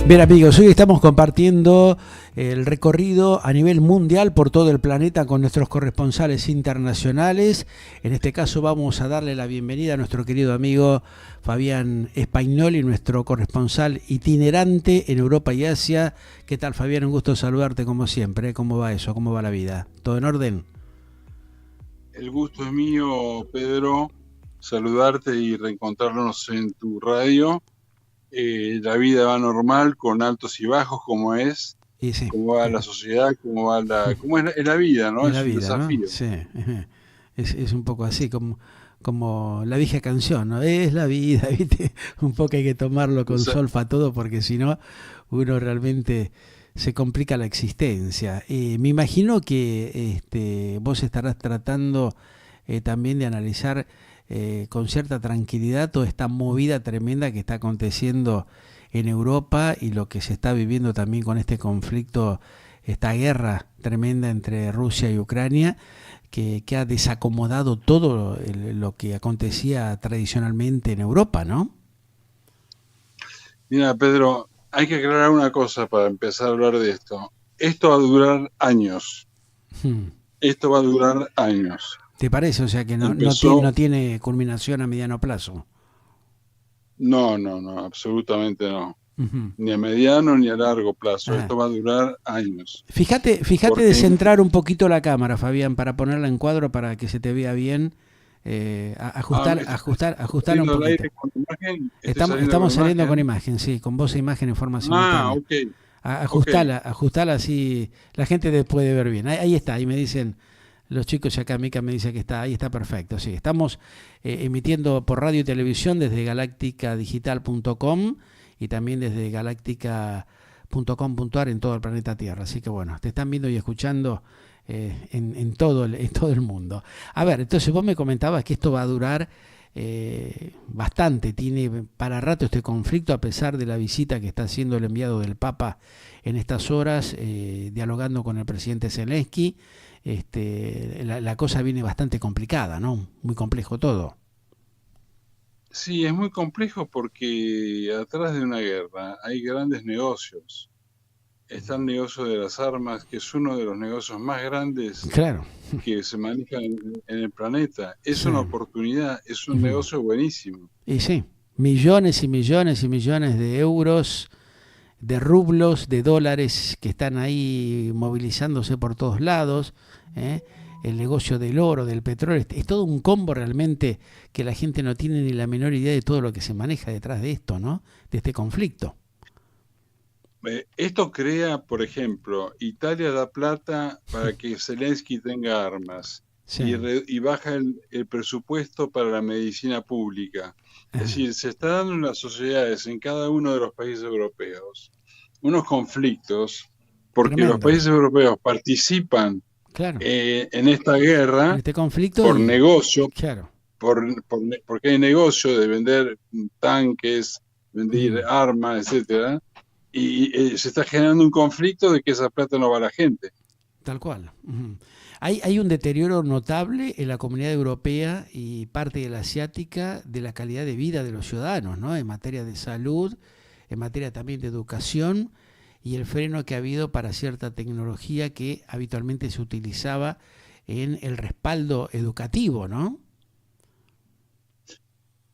Bien amigos, hoy estamos compartiendo el recorrido a nivel mundial por todo el planeta con nuestros corresponsales internacionales. En este caso vamos a darle la bienvenida a nuestro querido amigo Fabián Spagnoli, nuestro corresponsal itinerante en Europa y Asia. ¿Qué tal, Fabián? Un gusto saludarte como siempre. ¿Cómo va eso? ¿Cómo va la vida? ¿Todo en orden? El gusto es mío, Pedro, saludarte y reencontrarnos en tu radio. La vida va normal, con altos y bajos, como es, Y sí, cómo va la sociedad, cómo es la vida, ¿no? es la Es un vida, ¿no? desafío. Sí, es un poco así como la vieja canción, ¿no? Es la vida, ¿viste? Un poco hay que tomarlo con Esa- solfa todo porque si no, uno realmente se complica la existencia. Me imagino que vos estarás tratando también de analizar con cierta tranquilidad toda esta movida tremenda que está aconteciendo en Europa y lo que se está viviendo también con este conflicto, esta guerra tremenda entre Rusia y Ucrania, que ha desacomodado todo lo que acontecía tradicionalmente en Europa, ¿no? Mira, Pedro, hay que aclarar una cosa para empezar a hablar de esto. Esto va a durar años. Hmm. Esto va a durar años. ¿Te parece? O sea que no Empezó, tiene culminación a mediano plazo. no, absolutamente no. Ujú. Ni a mediano ni a largo plazo. Ajá. Esto va a durar años. Fíjate de Porque centrar un poquito la cámara, Fabián, para ponerla en cuadro para que se te vea bien. estoy Ajustarla un saliendo al poquito. aire con imagen, estoy Estamos, saliendo con estamos saliendo con imagen. imagen, sí, con voz e imagen en forma Ah, simultánea. ok, ok. Ajustala así, la gente te puede ver bien. Ahí está, ahí me dicen los chicos y acá Mica me dice que está, ahí está perfecto. Sí, estamos emitiendo por radio y televisión desde galácticadigital.com y también desde galáctica.com.ar en todo el planeta Tierra. Así que bueno, te están viendo y escuchando en todo el mundo. A ver, entonces vos me comentabas que esto va a durar bastante, tiene para rato este conflicto a pesar de la visita que está haciendo el enviado del Papa en estas horas, dialogando con el presidente Zelensky. La cosa viene bastante complicada, ¿no? Muy complejo todo. Sí, es muy complejo porque atrás de una guerra hay grandes negocios. Está el negocio de las armas, que es uno de los negocios más grandes Claro, que se manejan en el planeta. Es sí. una oportunidad, es un Ujú. negocio buenísimo. Y sí, millones y millones y millones de euros, de rublos, de dólares que están ahí movilizándose por todos lados. ¿eh? El negocio del oro, del petróleo, es todo un combo realmente que la gente no tiene ni la menor idea de todo lo que se maneja detrás de esto, ¿no? De este conflicto. Esto crea, por ejemplo, Italia da plata para que Zelensky tenga armas Sí. y baja el presupuesto para la medicina pública. Es Ajá. decir, se está dando en las sociedades, en cada uno de los países europeos, unos conflictos, porque los Tremendo. países europeos participan Claro. en esta En guerra este conflicto por y, negocio, claro. porque hay negocio de vender tanques, vender Mm. armas, etcétera, y se está generando un conflicto de que esa plata no va a la gente. Tal cual. Ujú. Hay un deterioro notable en la comunidad europea y parte de la asiática de la calidad de vida de los ciudadanos, ¿no? En materia de salud, en materia también de educación y el freno que ha habido para cierta tecnología que habitualmente se utilizaba en el respaldo educativo, ¿no?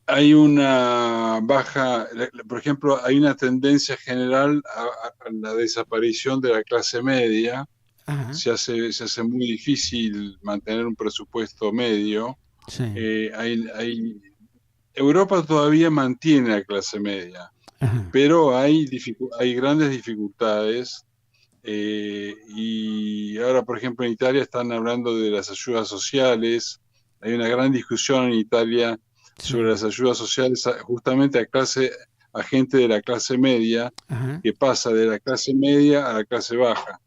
Hay una baja, por ejemplo, hay una tendencia general a la desaparición de la clase media. Ajá, Se hace muy difícil mantener un presupuesto medio. sí, Eh, hay, hay, Europa todavía mantiene la clase media, ajá, pero hay grandes dificultades. Y ahora, por ejemplo, en Italia están hablando de las ayudas sociales. Hay una gran discusión en Italia sí, sobre las ayudas sociales justamente a gente de la clase media, ajá. que pasa de la clase media a la clase baja,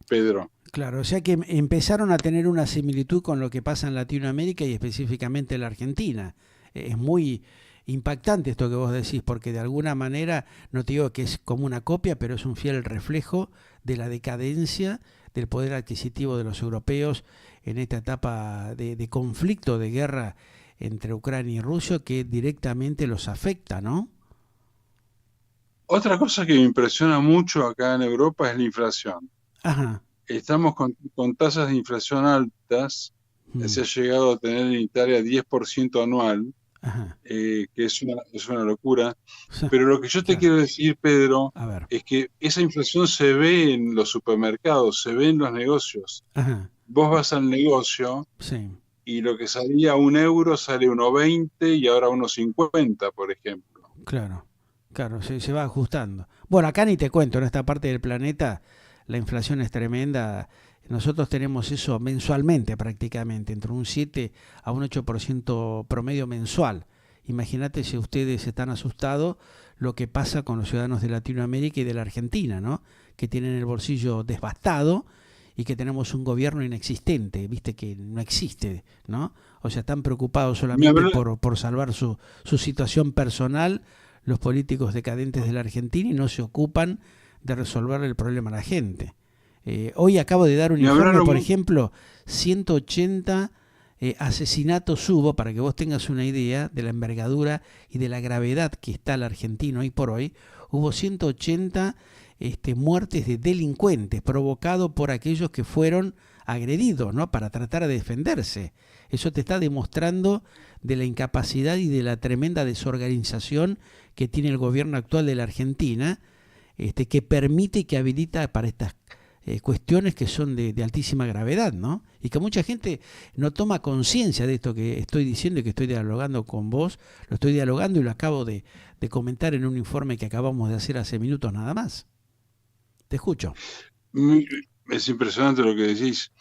Pedro. Claro, o sea que empezaron a tener una similitud con lo que pasa en Latinoamérica y específicamente en la Argentina. Es muy impactante esto que vos decís, porque de alguna manera, no te digo que es como una copia, pero es un fiel reflejo de la decadencia del poder adquisitivo de los europeos en esta etapa de conflicto, de guerra entre Ucrania y Rusia, que directamente los afecta, ¿no? Otra cosa que me impresiona mucho acá en Europa es la inflación. Ajá. Estamos con tasas de inflación altas, se Mm, ha llegado a tener en Italia 10% anual, ajá. que es una locura. Pero lo que yo te Claro. quiero decir, Pedro, A ver. es que esa inflación se ve en los supermercados, se ve en los negocios. Ajá. Vos vas al negocio Sí. y lo que salía 1 euro sale 1,20 y ahora 1,50, por ejemplo. Claro, claro, se va ajustando. Bueno, acá ni te cuento, en esta parte del planeta la inflación es tremenda. Nosotros tenemos eso mensualmente prácticamente, entre un 7 a un 8% promedio mensual. Imagínate si ustedes están asustados lo que pasa con los ciudadanos de Latinoamérica y de la Argentina, ¿no? Que tienen el bolsillo devastado y que tenemos un gobierno inexistente, viste que no existe, ¿no? O sea, están preocupados Me solamente habla, por salvar su situación personal los políticos decadentes de la Argentina y no se ocupan de resolver el problema a la gente. Hoy acabo de dar un me informe, por hablaron, ejemplo, 180 asesinatos hubo, para que vos tengas una idea de la envergadura y de la gravedad que está el argentino hoy por hoy. Hubo 180 muertes de delincuentes provocado por aquellos que fueron agredidos, ¿no? Para tratar de defenderse. Eso te está demostrando de la incapacidad y de la tremenda desorganización que tiene el gobierno actual de la Argentina, que permite y que habilita para estas cuestiones que son de altísima gravedad, ¿no? Y que mucha gente no toma conciencia de esto que estoy diciendo y que estoy dialogando con vos, lo estoy dialogando y lo acabo de comentar en un informe que acabamos de hacer hace minutos nada más. Te escucho. mm, es impresionante lo que decís.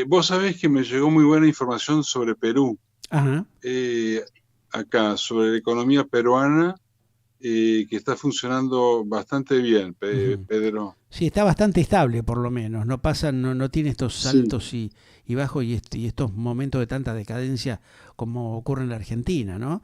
Vos sabés que me llegó muy buena información sobre Perú, Ajá. eh, acá, sobre la economía peruana, que está funcionando bastante bien, Ujú. Pedro. Sí, está bastante estable por lo menos, no pasa, no tiene estos Sí, saltos y bajos y estos momentos de tanta decadencia como ocurre en la Argentina, ¿no?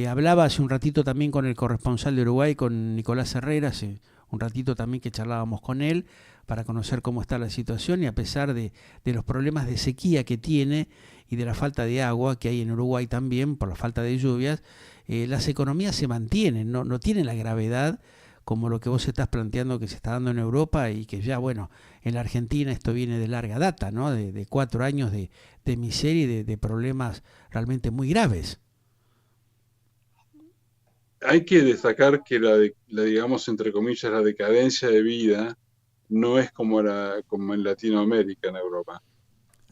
Hablaba hace un ratito también con el corresponsal de Uruguay, con Nicolás Herrera, hace un ratito también que charlábamos con él para conocer cómo está la situación y a pesar de los problemas de sequía que tiene y de la falta de agua que hay en Uruguay también por la falta de lluvias, las economías se mantienen, no tienen la gravedad como lo que vos estás planteando que se está dando en Europa y que ya, bueno, en la Argentina esto viene de larga data, ¿no? De 4 años de miseria y de problemas realmente muy graves. hay que destacar que digamos, entre comillas, la decadencia de vida no es como en Latinoamérica, en Europa.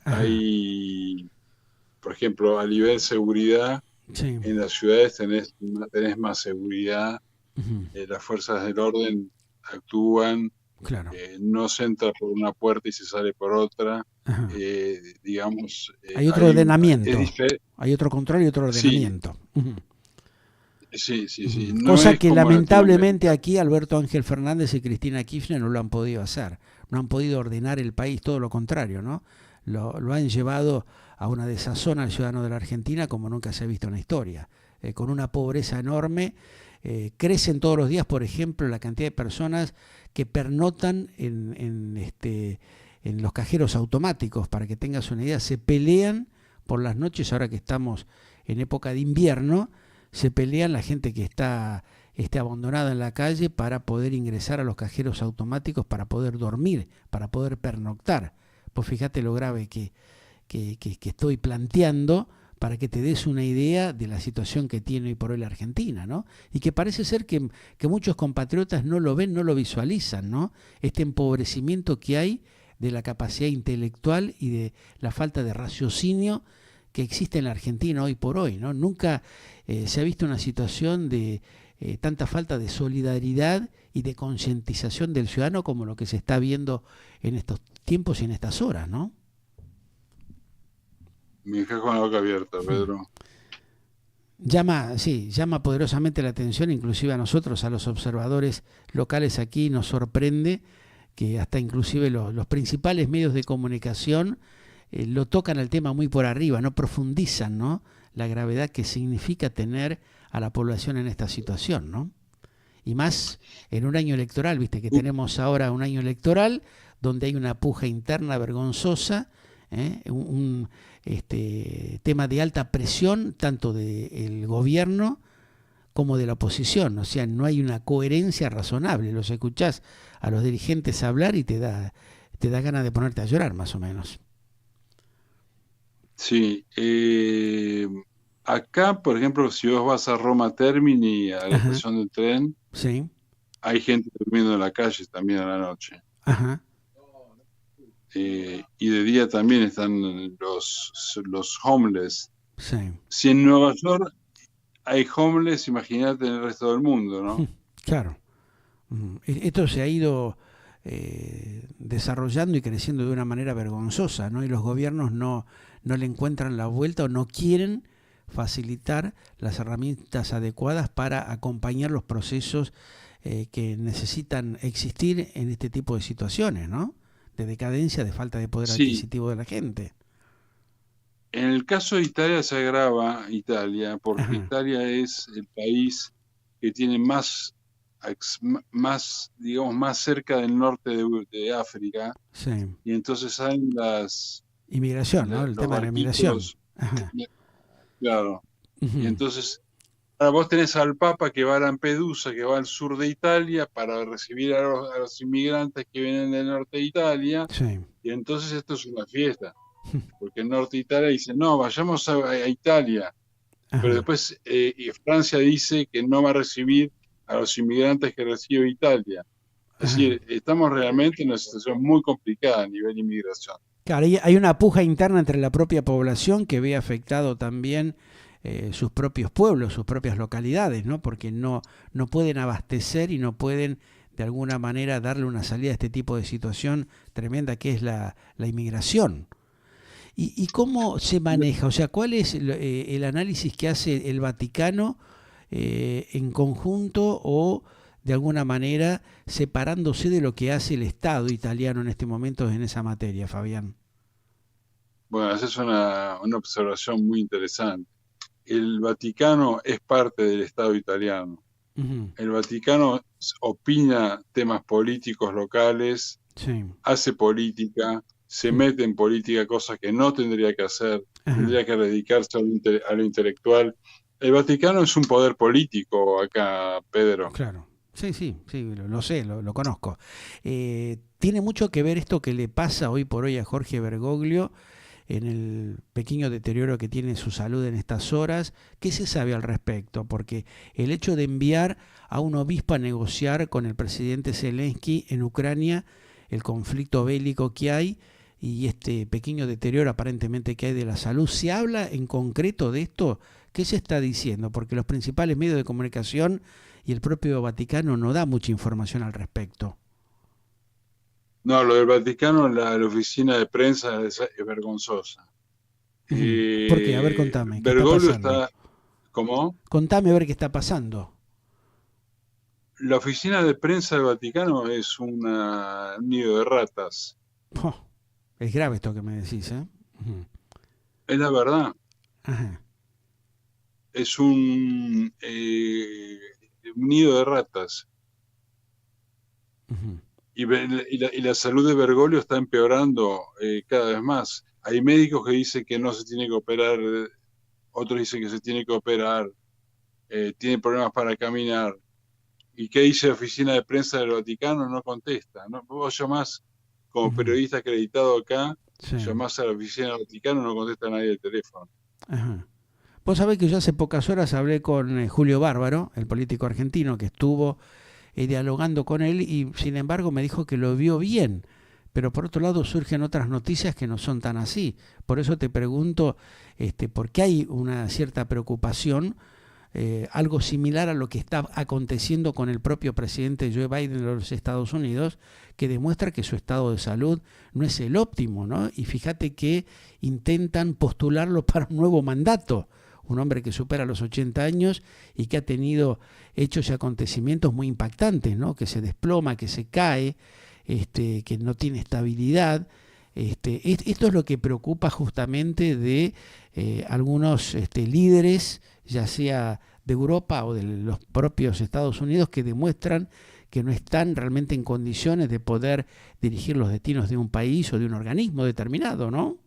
Ajá, Hay, por ejemplo, a nivel seguridad, sí, en las ciudades tenés más seguridad, ujú, las fuerzas del orden actúan, claro, no se entra por una puerta y se sale por otra, ajá. digamos, Hay otro es ordenamiento, diferente. hay otro control y otro Sí, ordenamiento. Ujú, sí, sí, ujú. sí, no Cosa es que como lamentablemente Latinoamérica. aquí Alberto Ángel Fernández y Cristina Kirchner no lo han podido hacer, no han podido ordenar el país, todo lo contrario, ¿no? Lo han llevado a una desazón al ciudadano de la Argentina como nunca se ha visto en la historia, con una pobreza enorme. Crecen todos los días, por ejemplo, la cantidad de personas que pernotan en los cajeros automáticos, para que tengas una idea, se pelean por las noches, ahora que estamos en época de invierno, se pelean la gente que está abandonada en la calle para poder ingresar a los cajeros automáticos, para poder dormir, para poder pernoctar. Pues fíjate lo grave que estoy planteando para que te des una idea de la situación que tiene hoy por hoy la Argentina, ¿no? Y que parece ser que muchos compatriotas no lo ven, no lo visualizan, ¿no? Este empobrecimiento que hay de la capacidad intelectual y de la falta de raciocinio que existe en la Argentina hoy por hoy, ¿no? Nunca se ha visto una situación de tanta falta de solidaridad y de concientización del ciudadano como lo que se está viendo en estos tiempos y en estas horas, ¿no? Me dejas con la boca abierta, Hmm. Pedro. Llama, sí, llama poderosamente la atención, inclusive a nosotros, a los observadores locales aquí, nos sorprende que hasta inclusive los principales medios de comunicación lo tocan el tema muy por arriba, no profundizan, ¿no? La gravedad que significa tener a la población en esta situación, ¿no? Y más en un año electoral, viste que Uh, tenemos ahora un año electoral donde hay una puja interna vergonzosa, un tema de alta presión, tanto del gobierno como de la oposición. O sea, no hay una coherencia razonable. Los escuchás a los dirigentes hablar y te da ganas de ponerte a llorar, más o menos. Sí, acá, por ejemplo, si vos vas a Roma Termini, a la Ajá, estación del tren, sí, hay gente durmiendo en la calle también a la noche. ajá, Y de día también están los homeless. sí. Si en Nueva York hay homeless, imagínate en el resto del mundo, ¿no? Claro. Esto se ha ido desarrollando y creciendo de una manera vergonzosa, ¿no? Y los gobiernos no le encuentran la vuelta o no quieren facilitar las herramientas adecuadas para acompañar los procesos que necesitan existir en este tipo de situaciones, ¿no? De decadencia, de falta de poder Sí, adquisitivo de la gente. en el caso de Italia se agrava Italia, porque Ajá, Italia es el país que tiene más, digamos, más cerca del norte de África, sí. y entonces hay Inmigración, ¿no? El los tema de la inmigración. barquitos, Ajá. claro, y Ujú. entonces ahora vos tenés al Papa que va a Lampedusa, que va al sur de Italia para recibir a los inmigrantes que vienen del norte de Italia, Sí. y entonces esto es una fiesta, porque el norte de Italia dice, no, vayamos a Italia, pero Ajá. después y Francia dice que no va a recibir a los inmigrantes que recibe Italia. Es Ajá. decir, estamos realmente en una situación muy complicada a nivel de inmigración. Claro, hay una puja interna entre la propia población que ve afectado también sus propios pueblos, sus propias localidades, ¿no? Porque no pueden abastecer y no pueden de alguna manera darle una salida a este tipo de situación tremenda que es la inmigración. Y cómo se maneja? O sea, ¿cuál es el análisis que hace el Vaticano en conjunto o de alguna manera separándose de lo que hace el Estado italiano en este momento en esa materia, Fabián? Bueno, esa es una observación muy interesante. El Vaticano es parte del Estado italiano. Ujú. El Vaticano opina temas políticos locales, Sí. hace política, se Mm. mete en política, cosas que no tendría que hacer, Ajá, tendría que dedicarse a lo intelectual. El Vaticano es un poder político acá, Pedro. claro. Sí, sí, sí, lo sé, lo conozco. Tiene mucho que ver esto que le pasa hoy por hoy a Jorge Bergoglio en el pequeño deterioro que tiene su salud en estas horas. ¿Qué se sabe al respecto? Porque el hecho de enviar a un obispo a negociar con el presidente Zelensky en Ucrania, el conflicto bélico que hay y este pequeño deterioro aparentemente que hay de la salud, ¿se habla en concreto de esto? ¿Qué se está diciendo? Porque los principales medios de comunicación y el propio Vaticano no da mucha información al respecto. No, lo del Vaticano, la oficina de prensa es vergonzosa. Ujú. ¿Por qué? A ver, contame, ¿qué está Bergoglio pasando? está, ¿cómo? Contame a ver qué está pasando. La oficina de prensa del Vaticano es un nido de ratas. Oh, es grave esto que me decís, ¿eh? Ujú. Es la verdad. Ajá. Es un nido de ratas. Ujú. Y la salud de Bergoglio está empeorando cada vez más. Hay médicos que dicen que no se tiene que operar, otros dicen que se tiene que operar, tiene problemas para caminar. ¿Y qué dice la oficina de prensa del Vaticano? No contesta, ¿no? Vos llamás como Ujú. periodista acreditado acá, Sí. llamás a la oficina del Vaticano, no contesta nadie el teléfono. Ajá. Vos sabés que yo hace pocas horas hablé con Julio Bárbaro, el político argentino, que estuvo dialogando con él y sin embargo me dijo que lo vio bien. Pero por otro lado surgen otras noticias que no son tan así. Por eso te pregunto, ¿por qué hay una cierta preocupación? Algo similar a lo que está aconteciendo con el propio presidente Joe Biden de los Estados Unidos, que demuestra que su estado de salud no es el óptimo, ¿no? Y fíjate que intentan postularlo para un nuevo mandato, un hombre que supera los 80 años y que ha tenido hechos y acontecimientos muy impactantes, ¿no? Que se desploma, que se cae, que no tiene estabilidad. Esto es lo que preocupa justamente de algunos líderes, ya sea de Europa o de los propios Estados Unidos, que demuestran que no están realmente en condiciones de poder dirigir los destinos de un país o de un organismo determinado, ¿no?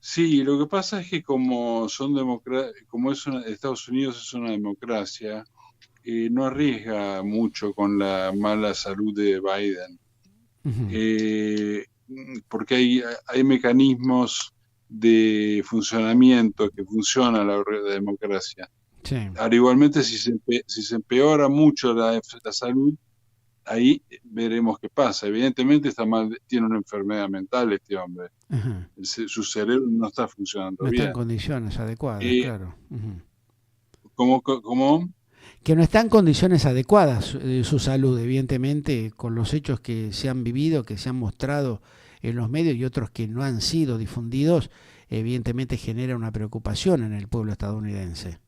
Sí, lo que pasa es que como como Estados Unidos es una democracia, no arriesga mucho con la mala salud de Biden, Ujú. porque hay mecanismos de funcionamiento que funciona la democracia. Sí. Ahora, igualmente, si se empeora mucho la salud, ahí veremos qué pasa. Evidentemente está mal, tiene una enfermedad mental este hombre. Ajá. Su cerebro no está funcionando No está en bien. condiciones adecuadas, Eh, claro. Ujú. ¿Cómo? Que no está en condiciones adecuadas su salud, evidentemente, con los hechos que se han vivido, que se han mostrado en los medios y otros que no han sido difundidos, evidentemente genera una preocupación en el pueblo estadounidense.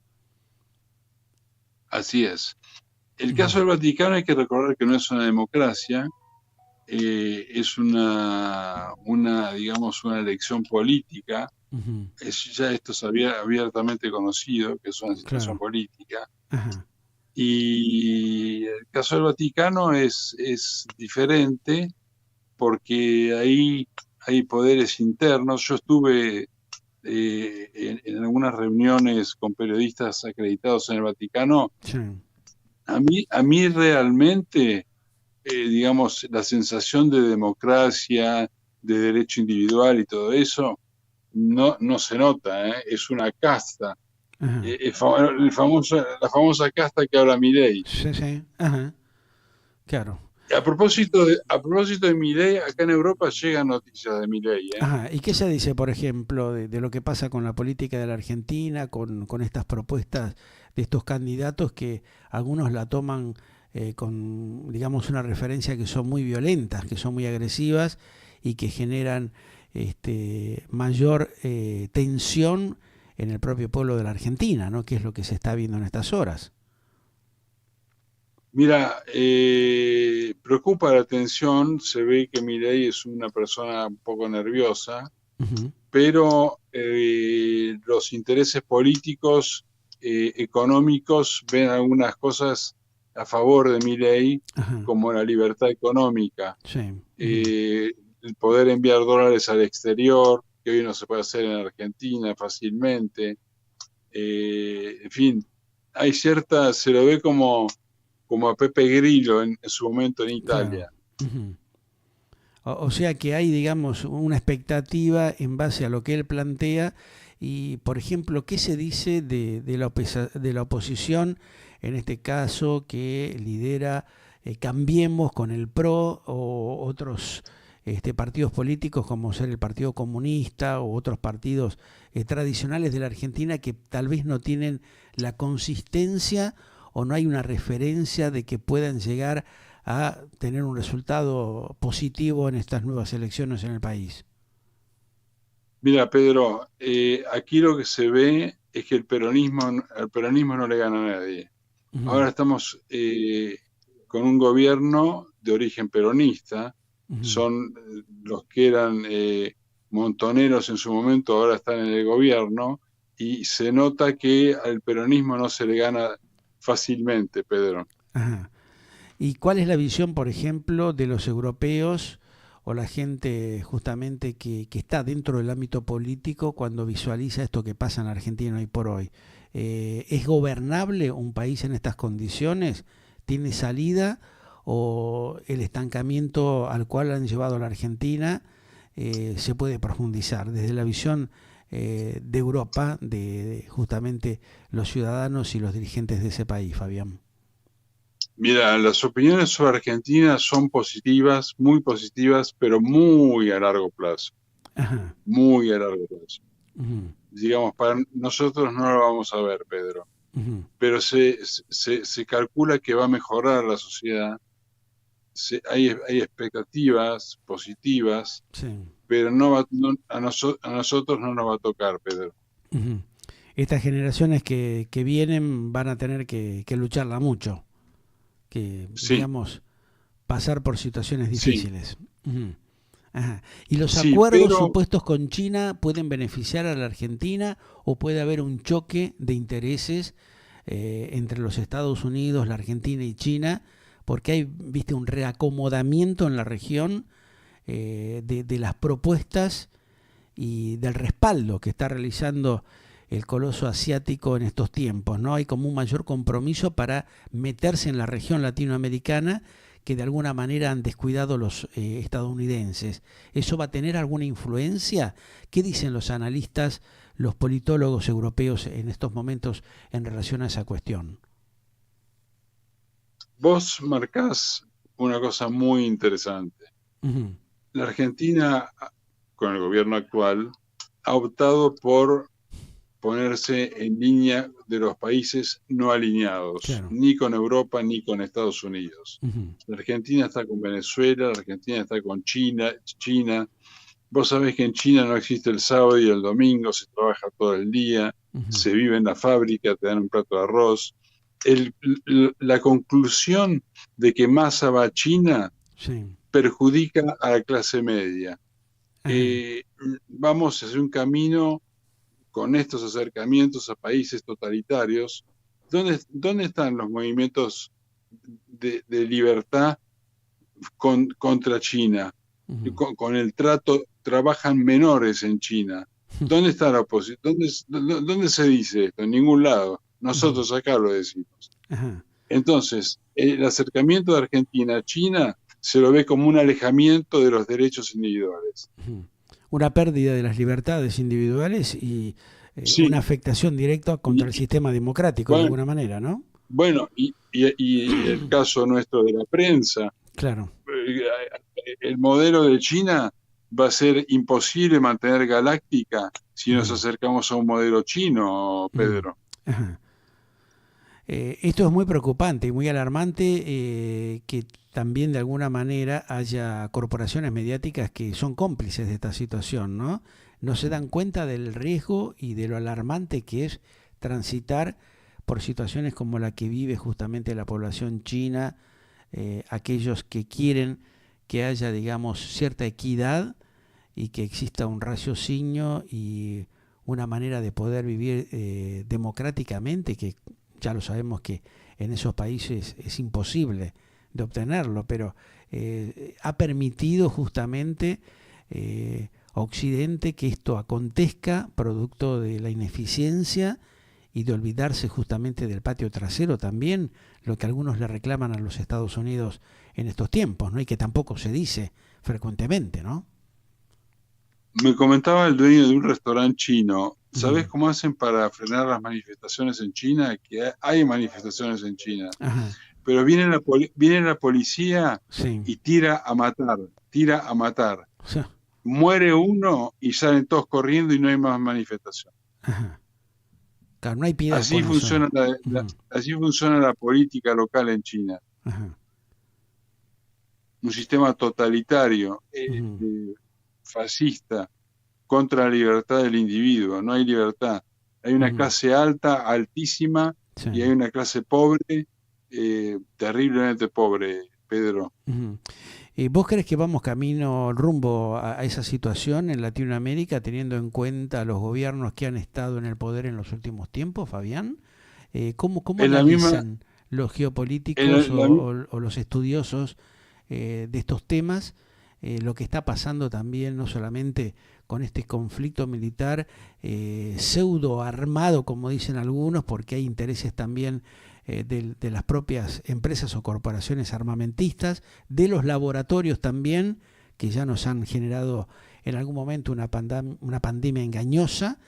Así es. El Ujú. caso del Vaticano hay que recordar que no es una democracia, es digamos, una elección política. Ujú. Ya esto es abiertamente conocido, que es una situación Claro. política. Ajá. Y el caso del Vaticano es diferente porque ahí hay poderes internos. Yo estuve en algunas reuniones con periodistas acreditados en el Vaticano. Sí. A mí realmente, digamos, la sensación de democracia, de derecho individual y todo eso, no se nota, ¿eh? Es una casta. Ajá. La famosa casta que habla Milei. Sí, sí. Ajá. Claro. A propósito de Milei, acá en Europa llegan noticias de Milei, ¿eh? Ajá. ¿Y qué se dice, por ejemplo, de lo que pasa con la política de la Argentina, con estas propuestas de estos candidatos que algunos la toman con, digamos, una referencia que son muy violentas, que son muy agresivas y que generan mayor tensión en el propio pueblo de la Argentina, ¿no? Que es lo que se está viendo en estas horas. Mira, preocupa la atención, se ve que Milei es una persona un poco nerviosa, Ujú. pero los intereses políticos, económicos, ven algunas cosas a favor de Milei, Ajá. como la libertad económica, Sí. Ujú. el poder enviar dólares al exterior, que hoy no se puede hacer en Argentina fácilmente. En fin, se lo ve como a Pepe Grillo en su momento en Claro. Italia. Ujú. O sea que hay, digamos, una expectativa en base a lo que él plantea y, por ejemplo, ¿qué se dice de la oposición, en este caso, que lidera Cambiemos con el PRO o otros partidos políticos como ser el Partido Comunista o otros partidos tradicionales de la Argentina que tal vez no tienen la consistencia o no hay una referencia de que puedan llegar a tener un resultado positivo en estas nuevas elecciones en el país? Mira, Pedro, aquí lo que se ve es que al peronismo no le gana a nadie. Ujú. Ahora estamos con un gobierno de origen peronista, Ujú. son los que eran montoneros en su momento, ahora están en el gobierno, y se nota que al peronismo no se le gana fácilmente, Pedro. Ajá. ¿Y cuál es la visión, por ejemplo, de los europeos o la gente justamente que está dentro del ámbito político cuando visualiza esto que pasa en Argentina hoy por hoy? ¿Es gobernable un país en estas condiciones? ¿Tiene salida? ¿O el estancamiento al cual han llevado a la Argentina se puede profundizar desde la visión de Europa, de justamente los ciudadanos y los dirigentes de ese país, Fabián? Mira, las opiniones sobre Argentina son positivas, pero muy a largo plazo, Ajá. muy a largo plazo. Ujú. Digamos, para nosotros no lo vamos a ver, Pedro, Ujú. pero se calcula que va a mejorar la sociedad, hay expectativas positivas, Sí. pero a nosotros no nos va a tocar, Pedro. Ujú. Estas generaciones que vienen van a tener que lucharla mucho, que Sí, digamos pasar por situaciones sí, difíciles. Ujú. Ajá. ¿Y los sí, acuerdos pero supuestos con China pueden beneficiar a la Argentina o puede haber un choque de intereses entre los Estados Unidos, la Argentina y China? Porque hay, viste, un reacomodamiento en la región de las propuestas y del respaldo que está realizando el coloso asiático en estos tiempos, ¿no? Hay como un mayor compromiso para meterse en la región latinoamericana que de alguna manera han descuidado los estadounidenses. ¿Eso va a tener alguna influencia? ¿Qué dicen los analistas, los politólogos europeos en estos momentos en relación a esa cuestión? Vos marcás una cosa muy interesante. Uh-huh. La Argentina, con el gobierno actual, ha optado por ponerse en línea de los países no alineados, Claro. ni con Europa ni con Estados Unidos. Uh-huh. La Argentina está con Venezuela, la Argentina está con China. Vos sabés que en China no existe el sábado y el domingo, se trabaja todo el día, Uh-huh. se vive en la fábrica, te dan un plato de arroz. La conclusión de que Massa va a China Sí. perjudica a la clase media. Vamos a hacer un camino con estos acercamientos a países totalitarios. ¿Dónde están los movimientos de libertad contra China? Uh-huh. Con el trato, trabajan menores en China. ¿Dónde está la oposición? ¿Dónde se dice esto? En ningún lado. Nosotros acá lo decimos. Uh-huh. Entonces, el acercamiento de Argentina a China se lo ve como un alejamiento de los derechos individuales. Uh-huh. Una pérdida de las libertades individuales y Sí. una afectación directa contra el sistema democrático, de alguna manera, ¿no? Bueno, y el caso nuestro de la prensa. Claro. El modelo de China va a ser imposible mantener galáctica si nos acercamos a un modelo chino, Pedro. Ajá. Esto es muy preocupante y muy alarmante, que también de alguna manera haya corporaciones mediáticas que son cómplices de esta situación, ¿no? No se dan cuenta del riesgo y de lo alarmante que es transitar por situaciones como la que vive justamente la población china, aquellos que quieren que haya, digamos, cierta equidad y que exista un raciocinio y una manera de poder vivir democráticamente, que ya lo sabemos que en esos países es imposible de obtenerlo, pero ha permitido justamente a Occidente que esto acontezca producto de la ineficiencia y de olvidarse justamente del patio trasero también, lo que algunos le reclaman a los Estados Unidos en estos tiempos, ¿no? Y que tampoco se dice frecuentemente, ¿no? Me comentaba el dueño de un restaurante chino. ¿Sabés cómo hacen para frenar las manifestaciones en China? Que hay manifestaciones en China. Ajá. Pero viene la policía Sí. y tira a matar. O sea, Muere uno y salen todos corriendo y no hay más manifestación. ajá. Claro, no hay piedad. Así funciona así funciona la política local en China. Ajá. Un sistema totalitario, fascista, contra la libertad del individuo. No hay libertad. Hay una clase alta, altísima, Sí. y hay una clase pobre, terriblemente pobre, Pedro. ¿Vos crees que vamos camino, rumbo a esa situación en Latinoamérica, teniendo en cuenta los gobiernos que han estado en el poder en los últimos tiempos, Fabián? ¿Cómo analizan los geopolíticos o los estudiosos de estos temas lo que está pasando también, no solamente con este conflicto militar pseudo armado, como dicen algunos, porque hay intereses también de las propias empresas o corporaciones armamentistas, de los laboratorios también, que ya nos han generado en algún momento una pandemia engañosa,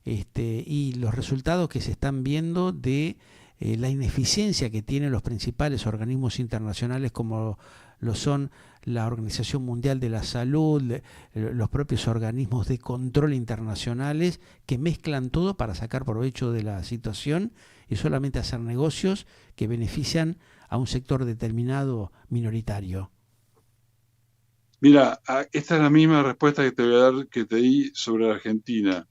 y los resultados que se están viendo de la ineficiencia que tienen los principales organismos internacionales como lo son la Organización Mundial de la Salud, los propios organismos de control internacionales que mezclan todo para sacar provecho de la situación y solamente hacer negocios que benefician a un sector determinado minoritario. Mira, esta es la misma respuesta que te voy a dar que te di sobre la Argentina.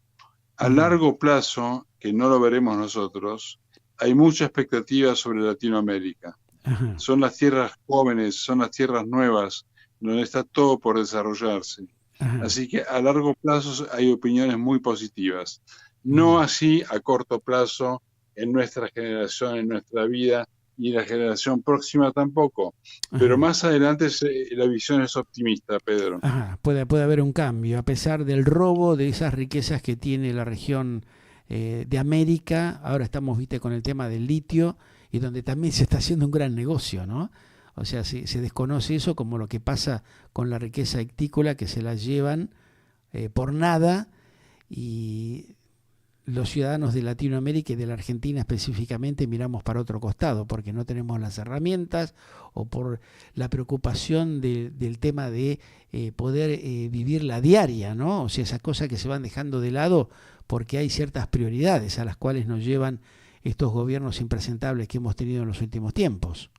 A largo plazo, que no lo veremos nosotros, hay mucha expectativa sobre Latinoamérica. Ajá. Son las tierras jóvenes, son las tierras nuevas, donde está todo por desarrollarse. Ajá. Así que a largo plazo hay opiniones muy positivas. No así a corto plazo, en nuestra generación, en nuestra vida, y la generación próxima tampoco. Pero Ajá. más adelante la visión es optimista, Pedro. Ajá, puede haber un cambio, a pesar del robo de esas riquezas que tiene la región de América. Ahora estamos, viste, con el tema del litio y donde también se está haciendo un gran negocio, ¿no? O sea, se desconoce eso como lo que pasa con la riqueza ictícola, que se la llevan por nada, y los ciudadanos de Latinoamérica y de la Argentina específicamente miramos para otro costado porque no tenemos las herramientas o por la preocupación del tema de poder vivir la diaria, ¿no? O sea, esas cosas que se van dejando de lado porque hay ciertas prioridades a las cuales nos llevan estos gobiernos impresentables que hemos tenido en los últimos tiempos.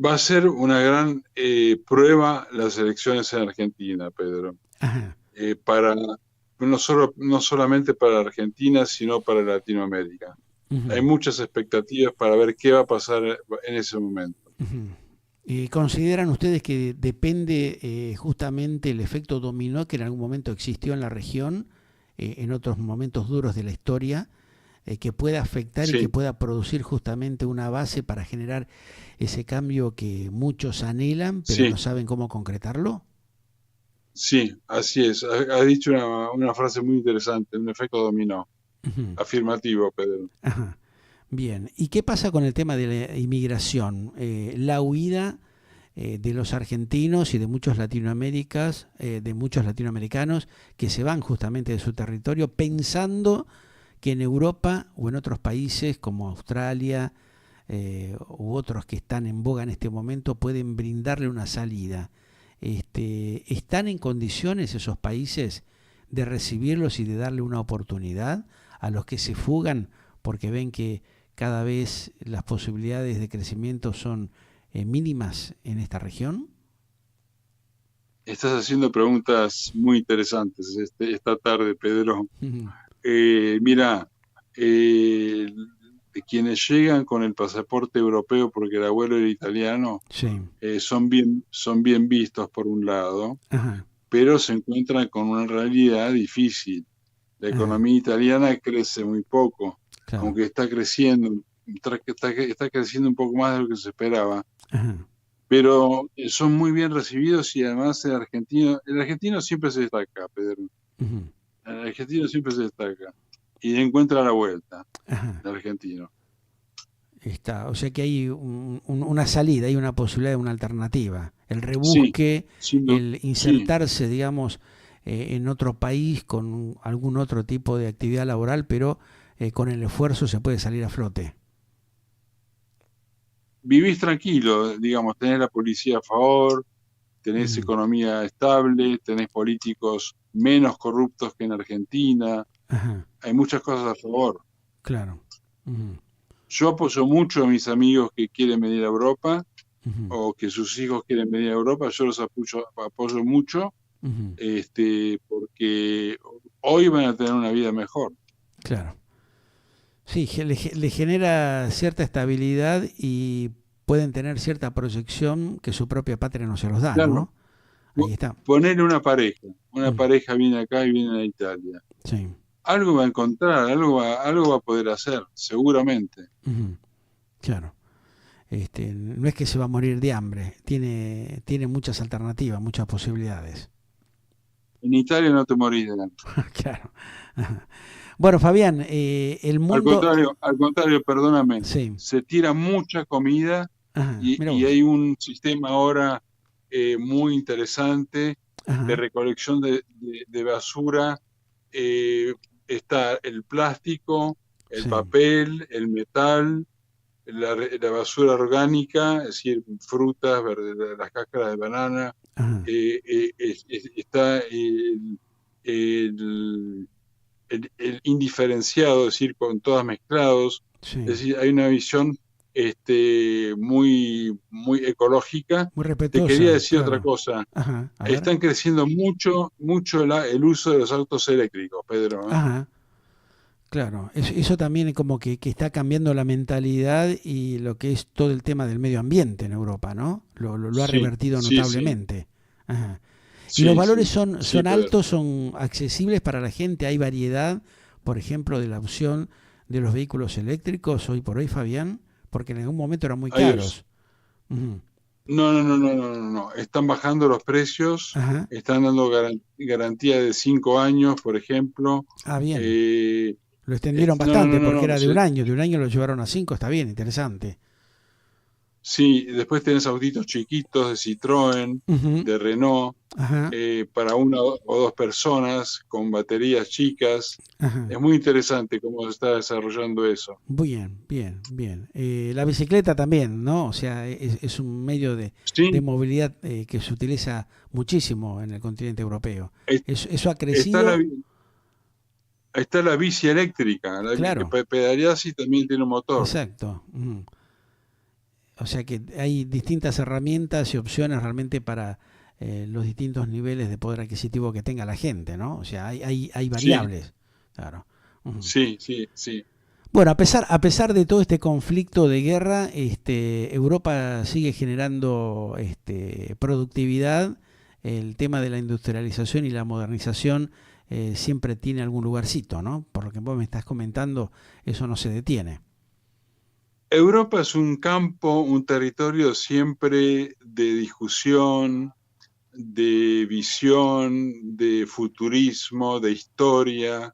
Va a ser una gran prueba las elecciones en Argentina, Pedro. Ajá. Para no solamente para Argentina, sino para Latinoamérica. Hay Uh-huh. muchas expectativas para ver qué va a pasar en ese momento. Uh-huh. ¿Consideran ustedes que depende justamente el efecto dominó que en algún momento existió en la región, en otros momentos duros de la historia, que pueda afectar y que Sí, pueda producir justamente una base para generar ese cambio que muchos anhelan, pero no sí, saben cómo concretarlo? sí, así es. Ha dicho una frase muy interesante, un efecto dominó. Uh-huh. Afirmativo, Pedro. Ajá. Bien, ¿y qué pasa con el tema de la inmigración? La huida de los argentinos y de muchos latinoamericanos que se van justamente de su territorio pensando que en Europa o en otros países como Australia u otros que están en boga en este momento pueden brindarle una salida. ¿Están en condiciones esos países de recibirlos y de darle una oportunidad a los que se fugan porque ven que cada vez las posibilidades de crecimiento son mínimas en esta región? Estás haciendo preguntas muy interesantes esta tarde, Pedro. Ujú. Mira, de quienes llegan con el pasaporte europeo porque el abuelo era italiano, Sí, son bien vistos por un lado, ajá, pero se encuentran con una realidad difícil. La ajá, economía italiana crece muy poco, claro, aunque está creciendo un poco más de lo que se esperaba, ajá, pero son muy bien recibidos y además el argentino siempre se destaca, Pedro. ujú, El argentino siempre se destaca y encuentra la vuelta, ajá. el argentino. Está, o sea que hay una salida, hay una posibilidad, una alternativa. El Sí, rebusque, el sí, insertarse, digamos, en otro país con algún otro tipo de actividad laboral, pero con el esfuerzo se puede salir a flote. vivís tranquilo, digamos, tenés la policía a favor, tenés Ujú, economía estable, tenés políticos menos corruptos que en Argentina, ajá, hay muchas cosas a favor. claro. Ujú, Yo apoyo mucho a mis amigos que quieren venir a Europa ujú, o que sus hijos quieren venir a Europa, yo los apoyo mucho, ujú, porque hoy van a tener una vida mejor. claro. Sí, le genera cierta estabilidad y pueden tener cierta proyección que su propia patria no se los da, Claro, ¿no? Ahí está. ponerle una Mm, pareja viene acá y viene a Italia. sí. Algo va a encontrar, algo va a poder hacer, seguramente. Ujú, claro. No es que se va a morir de hambre, tiene muchas alternativas, muchas posibilidades. En Italia no te morís de hambre. Claro. Ajá. Bueno, Fabián, el mundo... Al contrario, perdóname, Sí, se tira mucha comida ajá, mira y vos. hay un sistema ahora muy interesante de Ajá, recolección de basura. Eh, Está el plástico, el sí, papel, el metal, la basura orgánica, es decir, frutas, las cáscaras de banana, ajá, está el, el indiferenciado, es decir, con todas mezclados. sí. Es decir, hay una visión muy ecológica. Muy Te quería respetuosa, decir otra claro. cosa. Ajá, a ver. Están creciendo mucho el uso de los autos eléctricos, Pedro, ¿eh? Ajá, claro. Eso también es como que está cambiando la mentalidad y lo que es todo el tema del medio ambiente en Europa, ¿no? Lo ha Sí, revertido sí, sí, notablemente. Ajá. ¿Y los sí, valores sí, son, sí, son Pedro. altos, son accesibles para la gente? ¿Hay variedad, por ejemplo, de la opción de los vehículos eléctricos hoy por hoy, Fabián? Porque en algún momento eran muy Adiós. caros. Ujú. No. Están bajando los precios, Ajá. están dando garantía de 5 años, por ejemplo. Ah, bien. Eh, Lo extendieron bastante porque no. era de un año lo llevaron a 5, está bien, interesante. Sí, después tenés autitos chiquitos de Citroën, Ujú. de Renault, Ajá, para una o dos personas, con baterías chicas. ajá. Es muy interesante cómo se está desarrollando eso. Bien, bien, bien. La bicicleta también, ¿no? O sea, es un medio de Sí, movilidad que se utiliza muchísimo en el continente europeo. es- Eso ha está la, crecido, está la bici eléctrica, la que claro, pedaleás y también tiene un motor. exacto. Ujú. O sea que hay distintas herramientas y opciones realmente para los distintos niveles de poder adquisitivo que tenga la gente, ¿no? O sea, hay Sí, variables, claro. Ujú. sí. Bueno, a pesar de todo este conflicto de guerra, Europa sigue generando productividad. El tema de la industrialización y la modernización siempre tiene algún lugarcito, ¿no? Por lo que vos me estás comentando, eso no se detiene. Europa es un campo, un territorio siempre de discusión, de visión, de futurismo, de historia.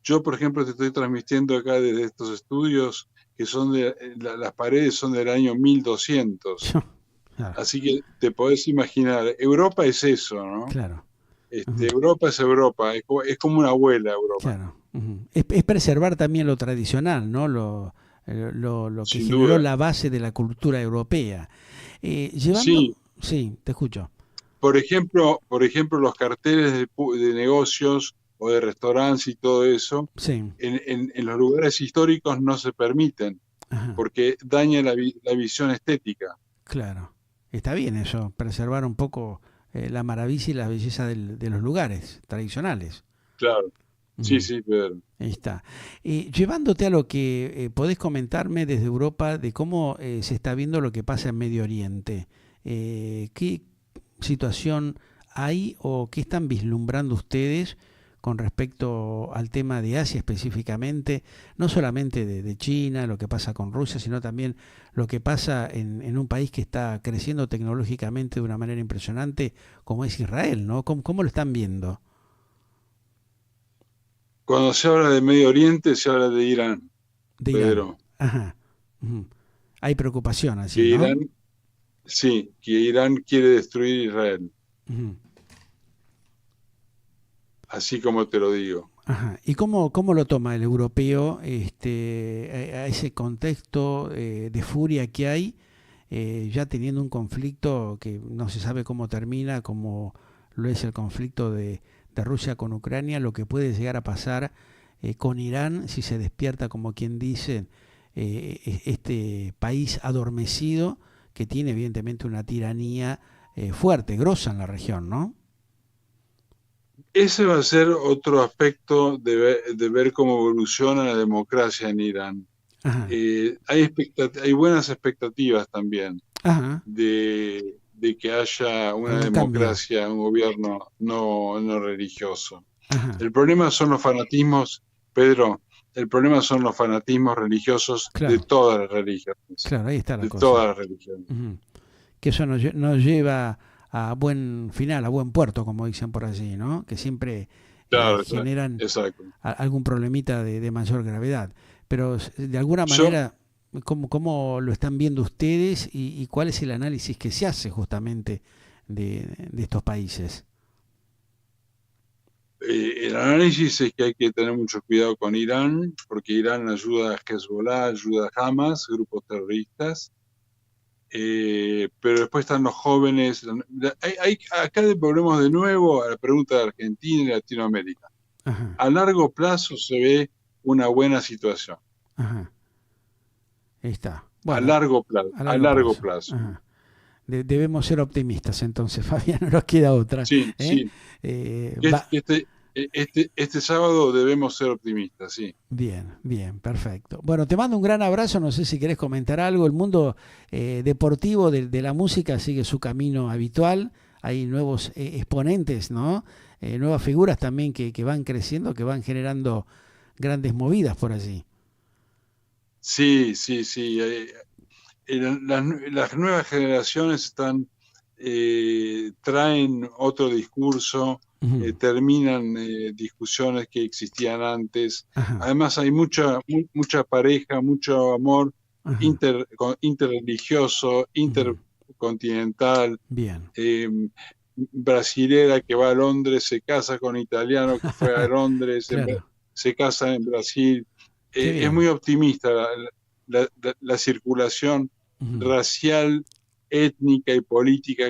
Yo, por ejemplo, te estoy transmitiendo acá desde estos estudios que son las paredes son del año 1200. Claro, Así que te podés imaginar, Europa es eso, ¿no? claro. Ujú. Europa es Europa, es como una abuela Europa, Claro. Ujú. Es preservar también lo tradicional, ¿no? Lo que sin generó duda. la base de la cultura europea. Llevando, Sí, sí, te escucho. por ejemplo, los carteles de negocios o de restaurantes y todo eso, Sí, en los lugares históricos no se permiten, ajá. porque daña la visión estética. Claro, está bien eso, preservar un poco la maravilla y la belleza de los lugares tradicionales. Claro, sí, Ujú. sí, Pedro. Ahí está. Llevándote a lo que podés comentarme desde Europa de cómo se está viendo lo que pasa en Medio Oriente. ¿Qué situación hay o qué están vislumbrando ustedes con respecto al tema de Asia específicamente? No solamente de China, lo que pasa con Rusia, sino también lo que pasa en un país que está creciendo tecnológicamente de una manera impresionante como es Israel, ¿no? ¿Cómo lo están viendo? Cuando se habla de Medio Oriente, se habla de Irán, De Irán. Pedro. Ajá. Ujú. Hay preocupación Que allí, ¿no? Irán, sí, que Irán quiere destruir Israel, Ujú. así como te lo digo. Ajá. ¿Y cómo lo toma el europeo a ese contexto de furia que hay, ya teniendo un conflicto que no se sabe cómo termina, como lo es el conflicto de Rusia con Ucrania, lo que puede llegar a pasar con Irán si se despierta, como quien dice, este país adormecido que tiene evidentemente una tiranía fuerte, grosa en la región, ¿no? Ese va a ser otro aspecto de ver cómo evoluciona la democracia en Irán. Ajá, Hay buenas expectativas también ajá, de que haya una algún cambio. democracia, un gobierno no religioso. Ajá, El problema son los fanatismos, Pedro, el problema son los fanatismos religiosos de claro, todas las religiones, claro, ahí está la de cosa. todas las religiones. Ujú. Que eso nos lleva a buen final, a buen puerto, como dicen por allí, ¿no? Que siempre Claro, generan exacto. algún problemita de mayor gravedad. Pero de alguna Yo, manera, ¿cómo lo están viendo ustedes y cuál es el análisis que se hace justamente de estos países? el análisis es que hay que tener mucho cuidado con Irán, porque Irán ayuda a Hezbollah, ayuda a Hamas, grupos terroristas, pero después están los jóvenes. Acá volvemos de nuevo a la pregunta de Argentina y Latinoamérica. Ajá, A largo plazo se ve una buena situación. ajá, ahí está. A Bueno, largo plazo, a a largo largo plazo. plazo. Ajá. Debemos ser optimistas entonces, Fabián, no nos queda otra. Sí, ¿Eh? sí. Que Va, este sábado debemos ser optimistas, sí. bien, bien, perfecto. Bueno, te mando un gran abrazo, no sé si querés comentar algo. El mundo deportivo de la música sigue su camino habitual, hay nuevos exponentes, ¿no? Nuevas figuras también que van creciendo, que van generando grandes movidas por allí. Sí, sí, sí. Las nuevas generaciones traen otro discurso, terminan discusiones que existían antes. Ajá, Además hay mucha pareja, mucho amor ajá. interreligioso, Ujú. intercontinental. Bien. eh, Brasilera que va a Londres se casa con italiano que fue a Londres, Claro. se casa en Brasil. Qué Es muy bien. optimista la circulación Ujú. racial, étnica y política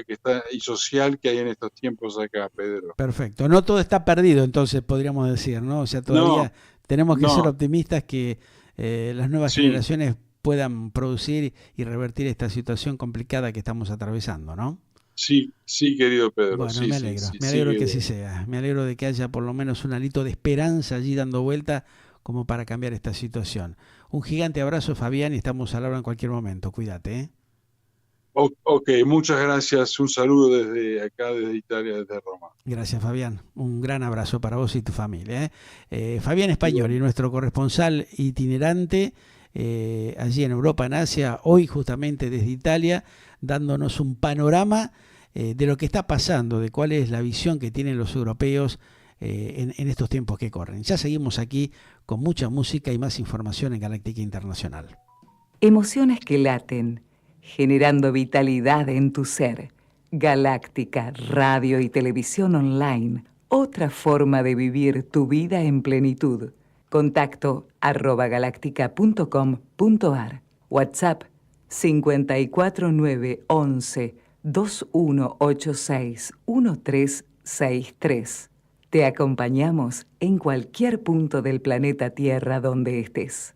y social que hay en estos tiempos acá, Pedro. Perfecto. No todo está perdido, entonces podríamos decir, ¿no? O sea, No, todavía tenemos que ser no, optimistas que las nuevas sí, generaciones puedan producir y revertir esta situación complicada que estamos atravesando, ¿no? sí, sí, querido Pedro, Bueno, sí, sí, sí, me alegro que así sigue. sea. Me alegro de que haya por lo menos un alito de esperanza allí dando vuelta como para cambiar esta situación. Un gigante abrazo, Fabián, y estamos al habla en cualquier momento. Cuídate, ¿eh? Ok, muchas gracias. Un saludo desde acá, desde Italia, desde Roma. Gracias, Fabián. Un gran abrazo para vos y tu familia, ¿eh? Fabián Español, y nuestro corresponsal itinerante allí en Europa, en Asia, hoy justamente desde Italia, dándonos un panorama de lo que está pasando, de cuál es la visión que tienen los europeos en estos tiempos que corren. Ya seguimos aquí con mucha música y más información en Galáctica Internacional. Emociones que laten, generando vitalidad en tu ser. Galáctica, radio y televisión online. Otra forma de vivir tu vida en plenitud. Contacto @galáctica.com.ar. WhatsApp 54911 2186 1363. Te acompañamos en cualquier punto del planeta Tierra donde estés.